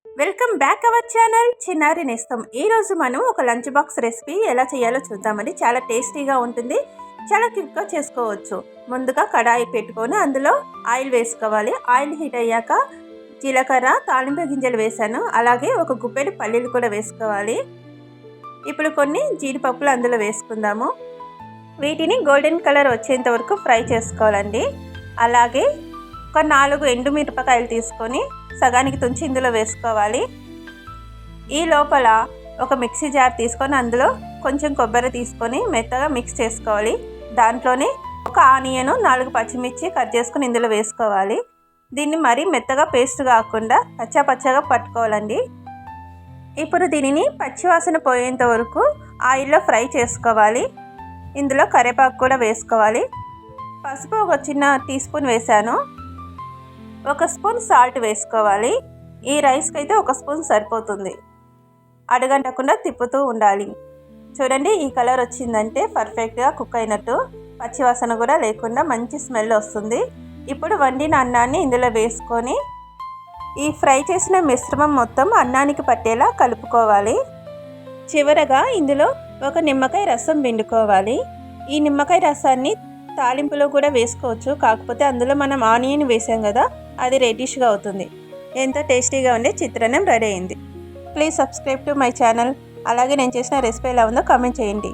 Welcome back our channel చిన్నారి నేస్తం. ఈరోజు మనం ఒక లంచ్ బాక్స్ రెసిపీ ఎలా చేయాలో చూద్దామండి. చాలా టేస్టీగా ఉంటుంది, చాలా క్విక్గా చేసుకోవచ్చు. ముందుగా కడాయి పెట్టుకొని అందులో ఆయిల్ వేసుకోవాలి. ఆయిల్ హీట్ అయ్యాక జీలకర్ర, తాలింపు గింజలు వేసాను. అలాగే ఒక గుప్పెడు పల్లీలు కూడా వేసుకోవాలి. ఇప్పుడు కొన్ని జీడిపప్పులు అందులో వేసుకుందాము. వీటిని గోల్డెన్ కలర్ వచ్చేంత వరకు ఫ్రై చేసుకోవాలండి. అలాగే ఒక 4 ఎండుమిరపకాయలు తీసుకొని సగానికి తుంచి ఇందులో వేసుకోవాలి. ఈ లోపల ఒక మిక్సీ జార్ తీసుకొని అందులో కొంచెం కొబ్బరి తీసుకొని మెత్తగా మిక్స్ చేసుకోవాలి. దాంట్లోనే ఒక ఆనియన్, 4 పచ్చిమిర్చి కట్ చేసుకొని ఇందులో వేసుకోవాలి. దీన్ని మరీ మెత్తగా పేస్ట్ కాకుండా పచ్చగా పట్టుకోవాలండి. ఇప్పుడు దీనిని పచ్చివాసన పోయేంత వరకు ఆయిల్లో ఫ్రై చేసుకోవాలి. ఇందులో కరివేపాకు కూడా వేసుకోవాలి. పసుపు ఒక చిన్న టీ స్పూన్ వేసాను. 1 స్పూన్ సాల్ట్ వేసుకోవాలి. ఈ రైస్కి అయితే 1 స్పూన్ సరిపోతుంది. అడుగంటకుండా తిప్పుతూ ఉండాలి. చూడండి, ఈ కలర్ వచ్చిందంటే పర్ఫెక్ట్గా కుక్ అయినట్టు. పచ్చివాసన కూడా లేకుండా మంచి స్మెల్ వస్తుంది. ఇప్పుడు వండిన అన్నాన్ని ఇందులో వేసుకొని ఈ ఫ్రై చేసిన మిశ్రమం మొత్తం అన్నానికి పట్టేలా కలుపుకోవాలి. చివరగా ఇందులో ఒక నిమ్మకాయ రసం పిండుకోవాలి. ఈ నిమ్మకాయ రసాన్ని తాలింపులో కూడా వేసుకోవచ్చు, కాకపోతే అందులో మనం ఆనియన్ వేసాం కదా, అది రెడ్డిష్గా అవుతుంది. ఎంతో టేస్టీగా ఉండే చిత్రాన్నం రెడీ అయింది. Please subscribe to my channel. అలాగే నేను చేసిన రెసిపీ ఎలా ఉందో కామెంట్ చేయండి.